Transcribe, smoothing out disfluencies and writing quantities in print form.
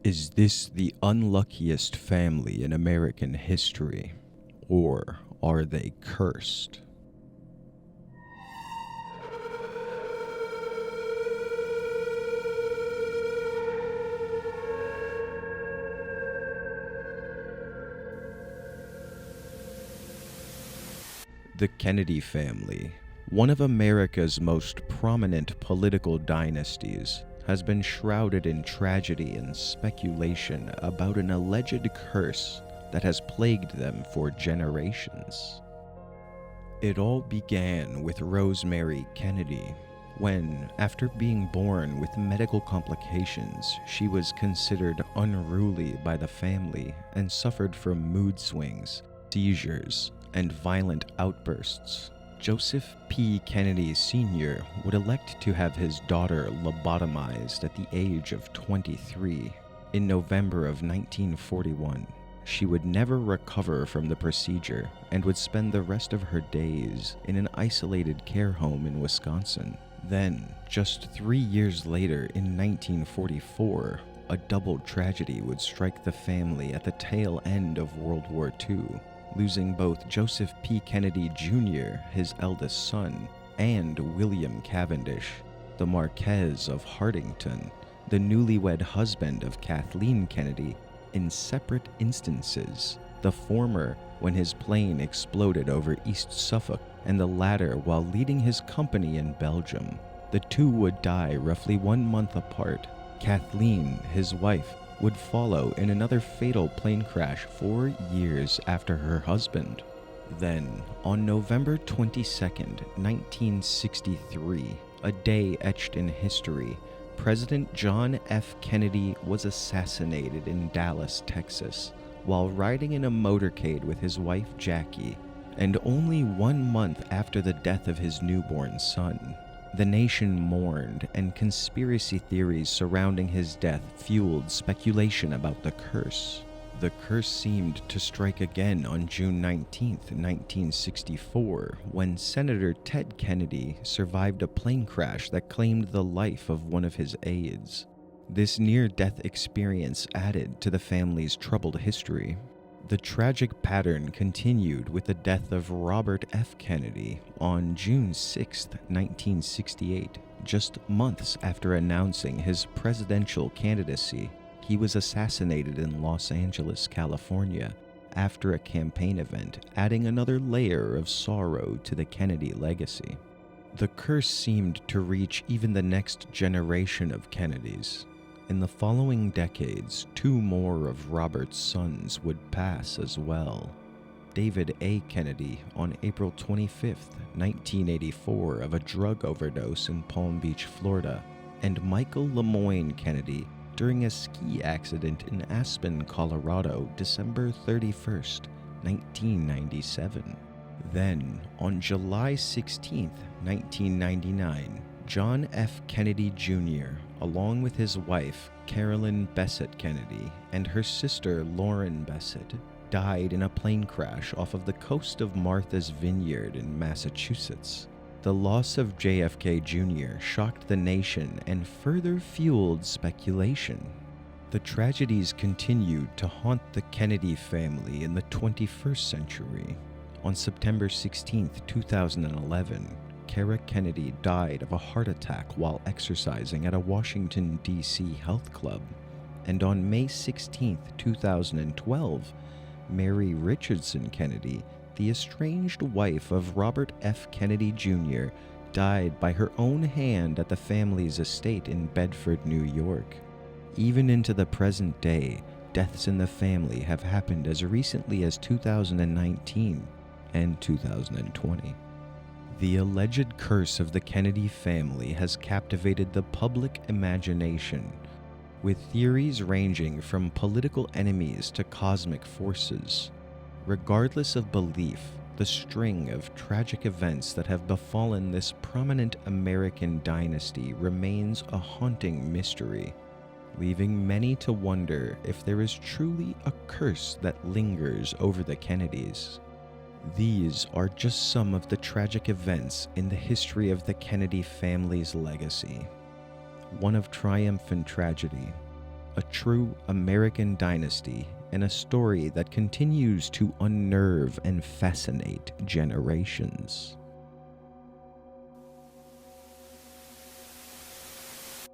Is this the unluckiest family in American history, or are they cursed? The Kennedy family, one of America's most prominent political dynasties, has been shrouded in tragedy and speculation about an alleged curse that has plagued them for generations. It all began with Rosemary Kennedy, when, after being born with medical complications, she was considered unruly by the family and suffered from mood swings, seizures, and violent outbursts. Joseph P. Kennedy Sr. would elect to have his daughter lobotomized at the age of 23 in November of 1941. She would never recover from the procedure and would spend the rest of her days in an isolated care home in Wisconsin. Then, just 3 years later in 1944, a double tragedy would strike the family at the tail end of World War II, losing both Joseph P. Kennedy Jr., his eldest son, and William Cavendish, the Marquess of Hartington, the newlywed husband of Kathleen Kennedy, in separate instances, the former when his plane exploded over East Suffolk, and the latter while leading his company in Belgium. The two would die roughly 1 month apart. Kathleen, his wife, would follow in another fatal plane crash 4 years after her husband. Then, on November 22nd, 1963, a day etched in history, President John F. Kennedy was assassinated in Dallas, Texas, while riding in a motorcade with his wife Jackie, and only 1 month after the death of his newborn son. The nation mourned, and conspiracy theories surrounding his death fueled speculation about the curse. The curse seemed to strike again on June 19, 1964, when Senator Ted Kennedy survived a plane crash that claimed the life of one of his aides. This near-death experience added to the family's troubled history. The tragic pattern continued with the death of Robert F. Kennedy on June 6, 1968, just months after announcing his presidential candidacy. He was assassinated in Los Angeles, California, after a campaign event, adding another layer of sorrow to the Kennedy legacy. The curse seemed to reach even the next generation of Kennedys. In the following decades, 2 more of Robert's sons would pass as well. David A. Kennedy on April 25, 1984, of a drug overdose in Palm Beach, Florida, and Michael Lemoyne Kennedy during a ski accident in Aspen, Colorado, December 31, 1997. Then, on July 16, 1999, John F. Kennedy Jr., along with his wife, Carolyn Bessette Kennedy, and her sister, Lauren Bessette, died in a plane crash off of the coast of Martha's Vineyard in Massachusetts. The loss of JFK Jr. shocked the nation and further fueled speculation. The tragedies continued to haunt the Kennedy family in the 21st century. On September 16, 2011, Kara Kennedy died of a heart attack while exercising at a Washington, D.C. health club. And on May 16, 2012, Mary Richardson Kennedy, the estranged wife of Robert F. Kennedy Jr., died by her own hand at the family's estate in Bedford, New York. Even into the present day, deaths in the family have happened as recently as 2019 and 2020. The alleged curse of the Kennedy family has captivated the public imagination, with theories ranging from political enemies to cosmic forces. Regardless of belief, the string of tragic events that have befallen this prominent American dynasty remains a haunting mystery, leaving many to wonder if there is truly a curse that lingers over the Kennedys. These are just some of the tragic events in the history of the Kennedy family's legacy. One of triumph and tragedy, a true American dynasty and a story that continues to unnerve and fascinate generations.